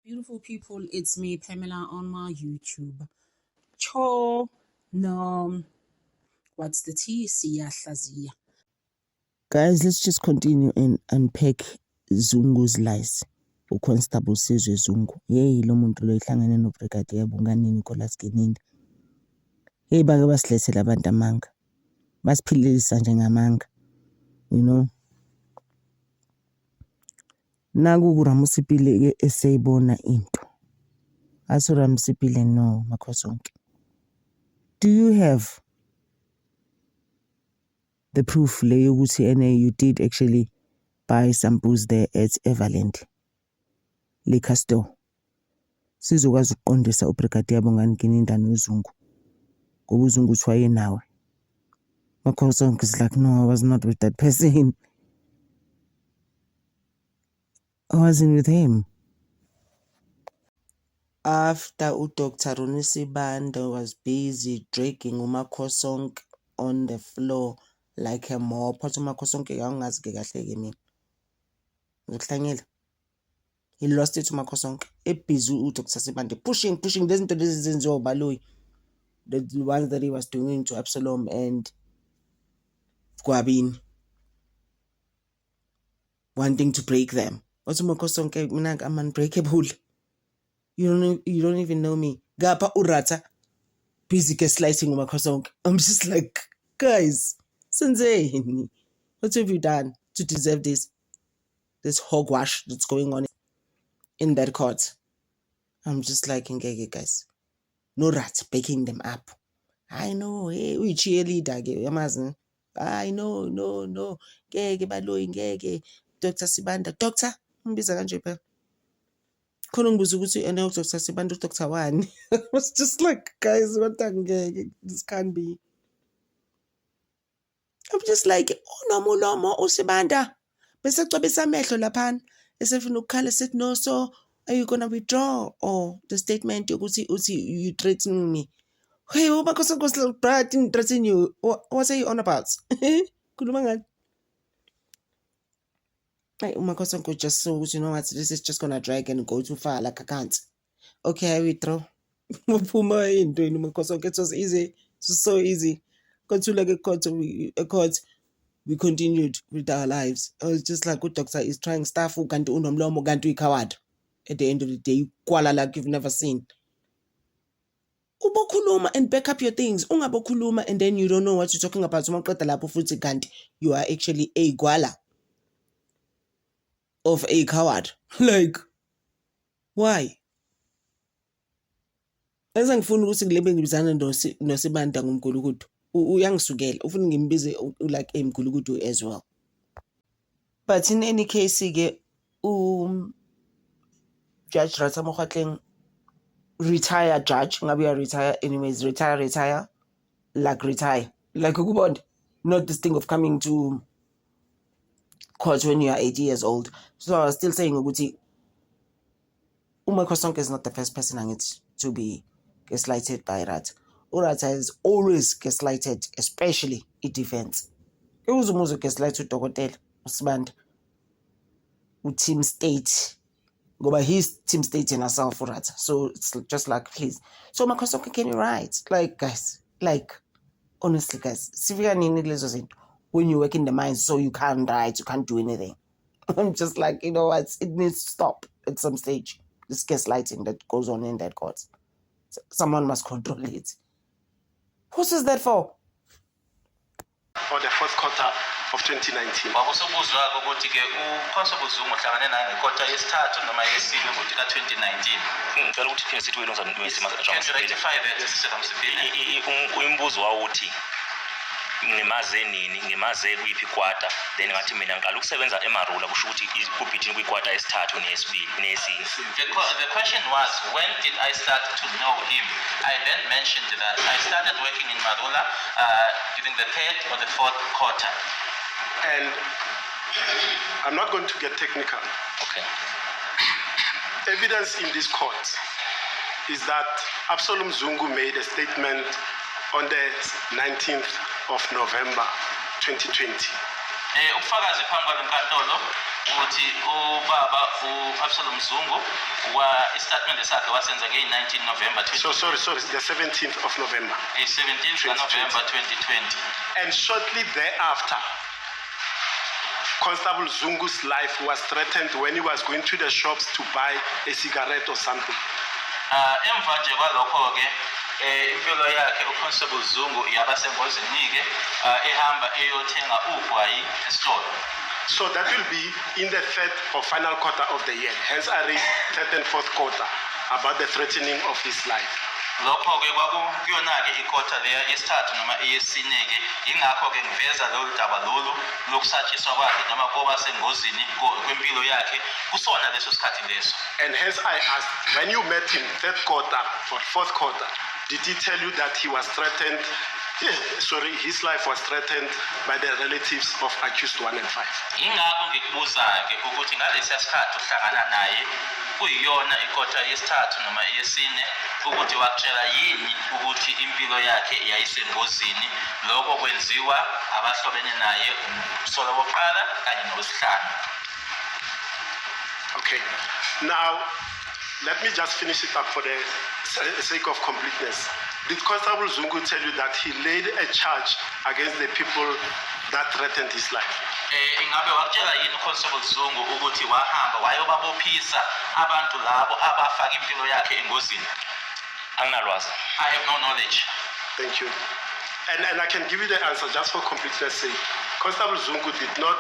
Beautiful people, it's me, Pamela, on my YouTube. Cho, no, what's the tea? Siyahlazia. Guys, let's just continue and unpack Zungu's lies. Constable Sizwe Zungu. Hey, lo muntu lo ihlangene noBrigadier Bungani Nicholas Gininda. Hey, bake basilethela abantu amanga. Basiphilisa njengamanga. You know. Naku kuRamusipile ke eseyibona into. Aso Ramusipile no makhosonke. Do you have the proof leyo ukuthi you did actually buy some booze there at Everland liquor store? Sizokwazi ukuqondisa uBrigadier Bongani Gininda noZungu ngoba uZungu uthwaye nawe. Makhosonke is like, no, I was not with that person. I wasn't with him. After Dr. Ronnie Sibanda was busy dragging uMakhosonke on the floor like a mob. Phatha uMakhosonke angazi ke kahle ke mina. Ngihlangela. He lost it to Makhosonke. Ebusy uDr. Sibanda pushing lezi zinto lezi zenziwa uBaloyi. The ones that he was doing to Absalom and Gwabini. Wanting to break them. What's uMakhosonke? Mina I'm unbreakable. You don't even know me. Gapa urata. Busy gaslighting uMakhosonke. I'm just like, guys, Sensei, what have you done to deserve this hogwash that's going on in that court? I'm just like, ngeke guys. No rat backing them up. I know, hey, we cheerleader, yamazi. I know, no. Ngeke Baloyi, ngeke. Dr. Sibanda, doctor, mbiza kanje phela. Khona ngibuza ukuthi Dr. Sibanda Dr. Wani. I was just like, guys, what the this can't be. I'm just like, unomulomo uSibanda. Bese cwebisa amehlo laphana. Esefuna ukukhala sethi no, so are you going to withdraw or the statement ukuthi you threatening me? Hey, uMakhosonke Brad didn't threaten you. What are you on about? Khuluma ngani? uMakhosonke just so, you know what, this is just gonna drag and go too far, like I can't. Okay, I withdraw. Uphuma endweni uMakhosonke. It was easy. It was so easy. Got to like a court, we continued with our lives. I was just like, good doctor is trying stuff who can't unomlomo, can't do coward. At the end of the day, you kwala like you've never seen. Ubokhuluma and back up your things. Ungabokhuluma and then you don't know what you're talking about. Umaqeda lapho futhi kanti you are actually a gwala of a coward. Like, why? Ngifuna ukuthi ngilebe ngibizana noSibanda ngomgulukudu. Uyangisukela ufuna ngimbize like emgulukudu as well. But in any case ke Judge Ratha Mokgotleng retire judge ngabe retire anyways, retire like ukubona, not this thing of coming to court when you are 80 years old. So I was still saying ukuthi uMakhosonke is not the first person angithi to be gaslighted by Ratha. Ratha is always gaslighted, especially in defense. It was almost gaslighted uDokotela uSibanda uTeam State. Go by his Team State in herself for Ratha. So it's just like, please. So Makhosonke, can you write? Like, guys, honestly, guys, when you work in the mines, so you can't write, you can't do anything. I'm just like, you know what? It needs to stop at some stage. This gaslighting that goes on in that court. Someone must control it. Who says that for? For the fourth quarter of 2019. Wakusubuzwa ukuthi ke uConstable Zungu uhlangane naye ngekota yesithathu noma yesine ngokuthi ka-2019. Ngicela ukuthi phinde sithi wena uzanimesima Can you rectify that, Mr. Msipile? Umbuzo wawuthi ngimaze nini, ngimaze kuyiphi kwata, then ngathi mina ngiqala ukusebenza eMarula kusho ukuthi kubhithini kwikwata yesithathu nesibili nesine. The question was, when did I start to know him? I then mentioned that I started working in Marula during the third or the fourth quarter. And I'm not going to get technical. Okay. Evidence in this court is that Absalom Zungu made a statement on the 19th of November 2020. Ubufakazi phambi kwalenkantolo ukuthi ubaba uAbsalom Zungu istatement sakhe wasenza nge-19 November Sorry, the 17th of November. 17th November 2020. And shortly thereafter, Constable Zungu's life was threatened when he was going to the shops to buy a cigarette or something. Emva nje kwalokho-ke impilo yakhe uConstable Zungu yaba sengozini-ke ehamba eyothenga ugwayi esitolo. So that will be in the third or final quarter of the year. Hence I raised third and fourth quarter about the threatening of his life. Lokho-ke kwakuyona-ke ikota leya yesithathu noma eyesine-ke yingakho-ke ngiveza lolu daba lolu lokusatshiswa kwakhe noma koba sengozini kwempilo yakhe kusona leso sikhathi leso. And hence I asked, when you met him third quarter or fourth quarter, did he tell you that he was threatened? His life was threatened by the relatives of accused 1 and 5. Ingakho ngikubuza-ke ukuthi ngalesiya sikhathi uhlangana naye kuyiyona ikota yesithathu noma yesine ukuthi wakutshela yini ukuthi impilo yakhe yayisengozini lokho kwenziwa abahlobene naye umsolo wokuqala kanye nowesihlanu. Okay, now let me just finish it up for the sake of completeness. Did Constable Zungu tell you that he laid a charge against the people that threatened his life? Ingabe wakutshela yini uConstable Zungu ukuthi wahamba wayobabophisa abantu labo abafaka impilo yakhe engozini? Anginalwazi. I have no knowledge. Thank you. And I can give you the answer just for completeness sake. Constable Zungu did not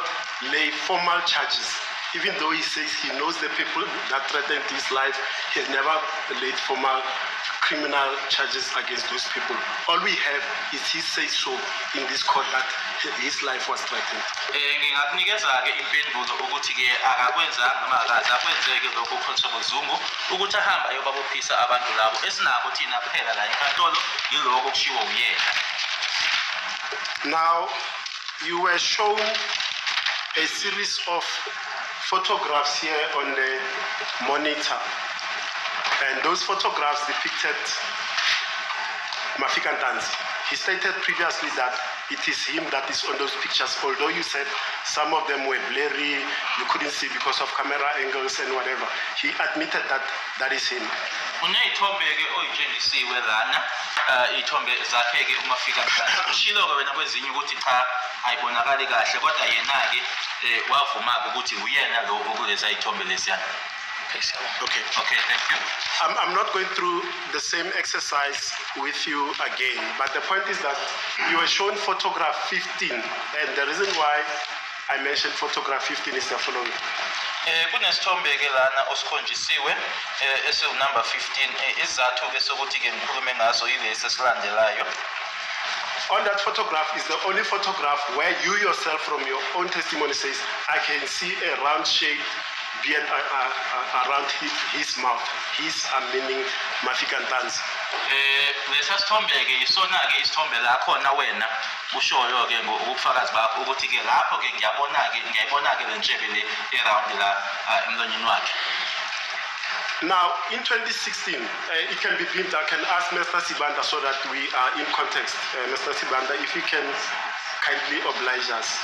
lay formal charges. Even though he says he knows the people that threatened his life, he has never laid formal criminal charges against those people. All we have is he says so in this court that his life was threatened. Ngingakunikeza-ke impendulo ukuthi-ke akakwenzanga noma akaze akwenzeke lokho uConstable Zungu ukuthi ahambe ayobabophisa abantu labo esinako thina kuphela la enkantolo yiloko kushiwo uyena. Now, you were shown a series of photographs here on the monitor, and those photographs depicted Mafika Ntanzi. He stated previously that it is him that is on those pictures, although you said some of them were blurry, you couldn't see because of camera angles and whatever. He admitted that that is him. Uneyithombe-ke oyitshengisiwe lana iy'thombe zakhe-ke uMafika Ntanzi ushilo-ke wena kwezinye ukuthi cha ayibonakali kahle kodwa yena-ke wavuma-ke ukuthi uyena lo okuleza iy'thombe leziyana. Okay, thank you. I'm not going through the same exercise with you again, but the point is that you were shown photograph 15, and the reason why I mentioned photograph 15 is the following. Kunesithombe-ke lana osikhonjisiwe esiwunumber 15 isizathu-ke sokuthi-ke ngikhulume ngaso yilesi esilandelayo. On that photograph is the only photograph where you yourself from your own testimony says, I can see a round shaped beard around his mouth. His meaning Mafika Ntanzi. Lesa sithombe-ke yisona-ke isithombe la khona wena ushoyo-ke ngobufakazi bakho ukuthi-ke lapho-ke ngiyayibona-ke le ntshebe le eround la emlonyeni wakhe. Now, in 2016, it can be beamed. I can ask Mr. Sibanda so that we are in context. Mr. Sibanda, if you can kindly oblige us.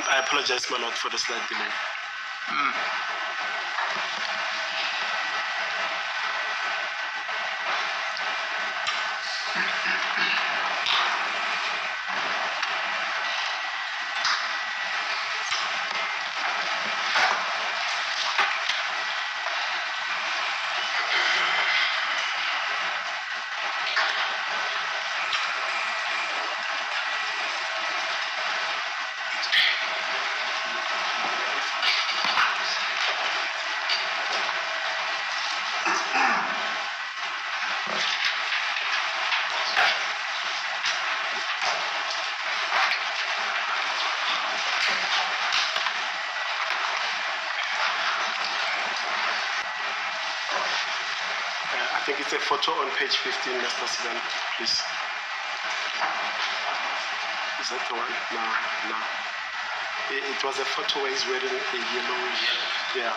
I apologize, my lord, for the slight delay. I think it's a photo on page 15, Mr. Sivan, please. Is that the one? No. It was a photo where he's wearing a yellowish. Yeah.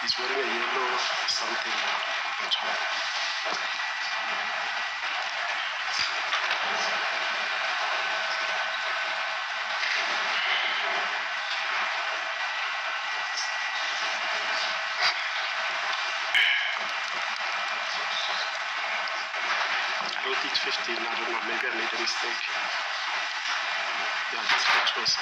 He's wearing a yellow something on top. I wrote it 15, I don't know, maybe I made a mistake. Yeah, that's photos.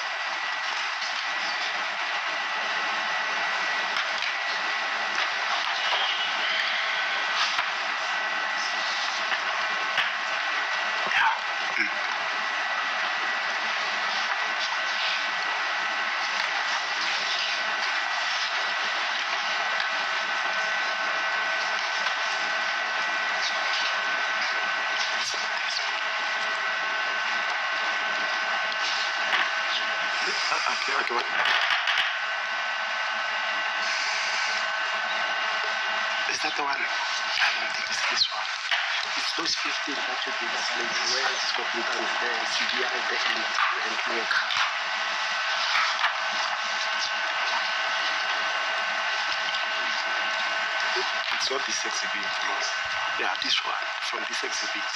Okay, what? Is that the one? I don't think it's this one. It's those 15 that you give us later, where it's got the CDI at the end and clear cut. It's not this exhibit. Yeah, this one from this exhibit.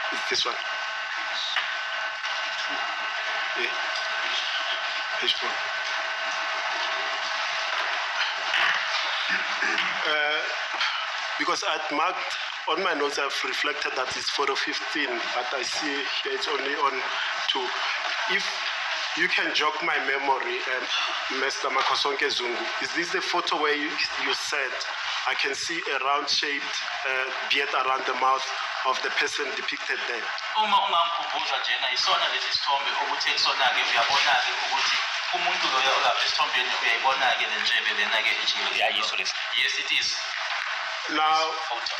It's this one. Yeah. Page 4. Because I'd marked on my notes, I've reflected that it's photo 15, but I see here it's only on 2. If you can jog my memory, Mr. Makosonke Zungu, is this the photo where you said I can see a round-shaped beard around the mouth of the person depicted there? Uma ungamkhumbuza njena isona lesi sithombe ukuthi kusona-ke uyabona-ke ukuthi umuntu loyo olapha esithombeni uyayibona-ke le ntshebe lena-ke ijikile. Yeah, yiso lesi. Yes, it is. Now, Photo.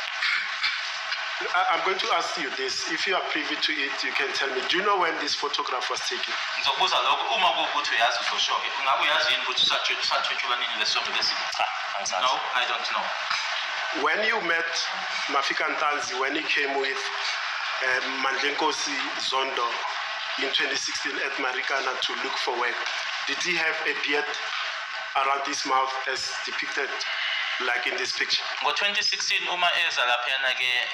I'm going to ask you this. If you are privy to it, you can tell me. Do you know when this photograph was taken? Ngizokubuza lokho uma kuwukuthi uyazi uzosho-ke. Ungabe uyazi yini ukuthi sathwetshulwa nini lesi sithombe lesi? Cha, angisazi. No, I don't know. When you met Mafika Ntanzi, when he came with Mandlenkosi Zondo in 2016 at Marikana to look for work, did he have a beard around his mouth as depicted like in this picture? Ngo-2016 uma eza laphayana-ke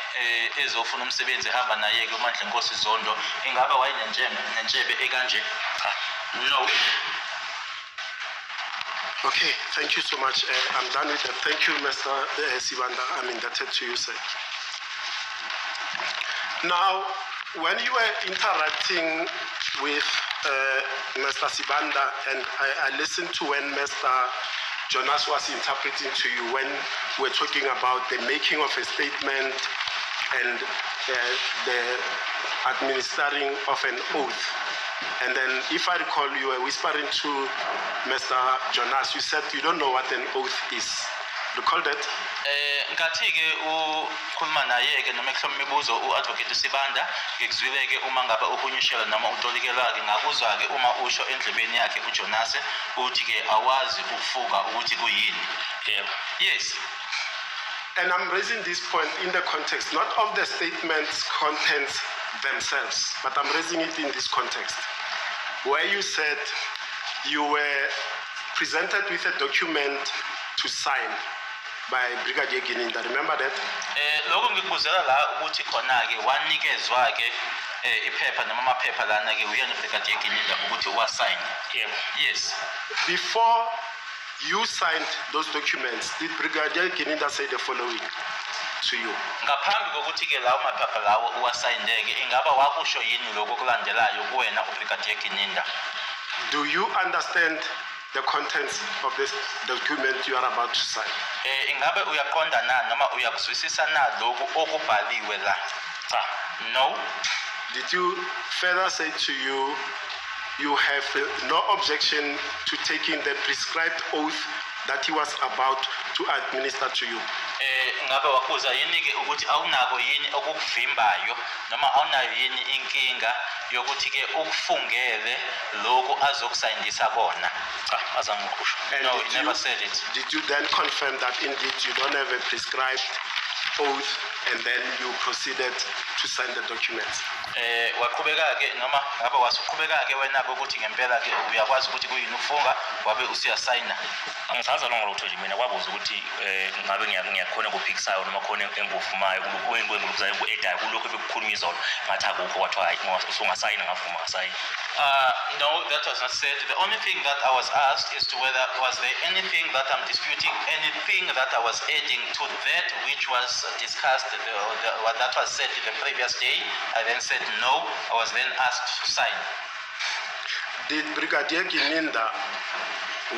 ezofuna umsebenzi ehamba naye-ke uMandlenkosi Zondo, ingabe wayenentshebe ekanje? Cha. No. Okay, thank you so much. I'm done with that. Thank you, Mr. Sibanda. I'm indebted to you, sir. Now, when you were interacting with Mr. Sibanda, and I listened to when Mr. Jonas was interpreting to you when we're talking about the making of a statement and the administering of an oath. And then, if I recall, you were whispering to Mr. Jonas, you said you don't know what an oath is. Recall that? Ngathi-ke ukhuluma naye-ke noma ehloma imibuzo u-advocate Sibanda ngikuzwile-ke uma ngabe uhunyushela noma utolikela-ke ngakuzwa-ke uma usho endlebeni yakhe uJonas uthi-ke awazi ukufuka ukuthi kuyini. Yes. And I'm raising this point in the context, not of the statements' contents themselves, but I'm raising it in this context, where you said you were presented with a document to sign by Brigadier Gininda. Remember that? Lokho ngikubuzela la ukuthi khona-ke wanikezwa-ke iphepha noma amaphepha lana-ke uyena uBrigadier Gininda ukuthi uwasayine. Yes. Before you signed those documents, did Brigadier Gininda say the following to you? Ngaphambi kokuthi-ke lawo maphepha lawo uwasayineke ingaba wakusho yini lokho kulandelayo kuwena uBrigadier Gininda? Do you understand the contents of this document you are about to sign? Ingabe uyaqonda na noma uyakuzwisisa na lokho okubhaliwe la? No. Did you further say to you, you have no objection to taking the prescribed oath that he was about to administer to you? Ngabe wakuza yini-ke ukuthi awunako yini okukuvimbayo noma awunayo yini inkinga yokuthi-ke ukufungele lokhu azokusayindisa kona? Azange ngikusho. No, he never said it. Did you then confirm that indeed you don't have a prescribed oath and then you proceeded to sign the documents? Waqhubeka-ke noma ngabe wasuqhubeka-ke wena-ke ukuthi ngempela-ke uyakwazi ukuthi kuyini ukufunga wabe usiyasayina? Angisazi lonke lokho nje mina kwabuza ukuthi ngabe ngiyakhona ukuphikisayo noma khona enguvumayo kuyingokuzayo ku-edayo kulokho bekukhuluma izolo ngathi akukho kwathiwa hayi usungasayina ngavuma ngasayina. No, that was not said. The only thing that I was asked is to whether was there anything that I'm disputing, anything that I was adding to that which was discussed, what that was said the previous day. I then said no. I was then asked to sign. Did Brigadier Gininda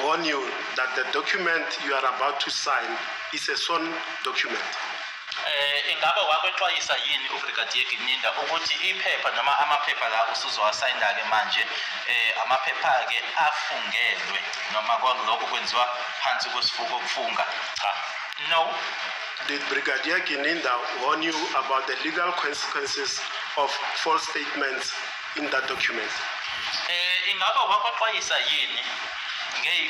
warn you that the document you are about to sign is a sworn document? Ingaba wakwexwayisa yini uBrigadier Gininda ukuthi iphepha noma amaphepha la usuzowasayina-ke manje amaphepha-ke afungelwe noma lokho kwenziwa phansi kwesifuko okufunga? Cha. No. Did Brigadier Gininda warn you about the legal consequences of false statements in that document? Ingaba wakwexwayisa yini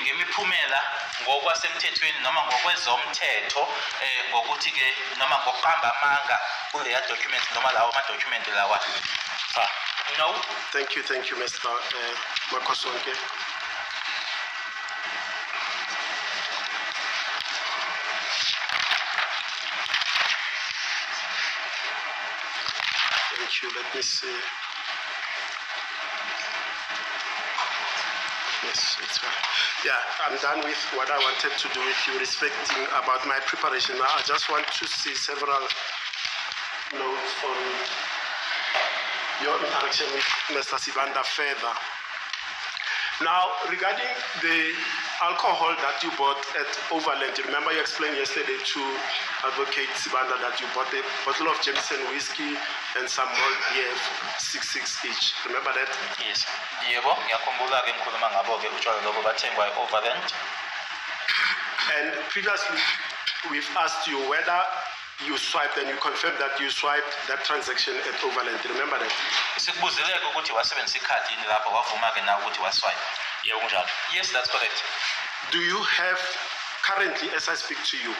ngemiphumela ngokwasemthethweni noma ngokwezomthetho ngokuthi-ke noma ngokuqamba amanga kuleya document noma lawo amadocument lawa? Cha. No. Thank you, Mr. Makosonke. Thank you. Let me see. Yes, it's fine. Yeah, I'm done with what I wanted to do with you respecting about my preparation. Now, I just want to see several notes on your interaction with Mr. Sibanda further. Now, regarding the alcohol that you bought at Overland, remember you explained yesterday to Advocate Sibanda that you bought a bottle of Jameson whiskey and some malt beer, 6 each. Remember that? Yes. Yebo, ngiyakhumbula-ke ngikhuluma ngabo-ke utshwala lobo bathengwa e-Overland. And previously, we've asked you whether you swiped and you confirmed that you swiped that transaction at Overland. Remember that? Sikubuzileke ukuthi wasebenzisa ikhadi yini lapho wavuma-ke nawe ukuthi waswipe. Yebo kunjalo. Yes, that's correct. Do you have currently, as I speak to you,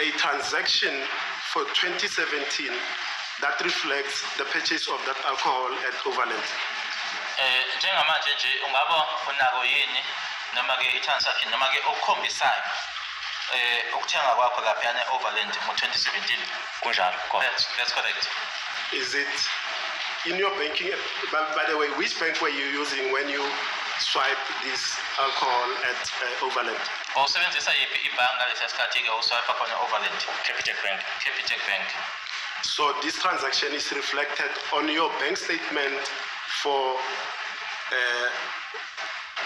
a transaction for 2017 that reflects the purchase of that alcohol at Overland? Njengamanje nje ungaba unako yini noma-ke i-transaction noma-ke okukhombisayo ukuthenga kwakho laphayana e-Overland ngo-2017? Kunjalo. That's correct. Is it in your banking? By the way, which bank were you using when you swiped this alcohol at Overland? Usebenzisa yiphi ibhanka lesiya sikhathi-ke uswipe khona e-Overland? Capitec Bank. Capitec Bank. So this transaction is reflected on your bank statement for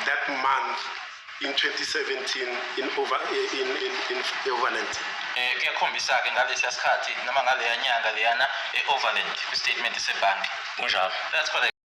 that month in 2017 in Overland. Kuyakhombisa ke ngalesiya sikhathi noma ngaleya nyanga leyana e-Overland kwi-statement sebhanki. Kunjalo. That's correct.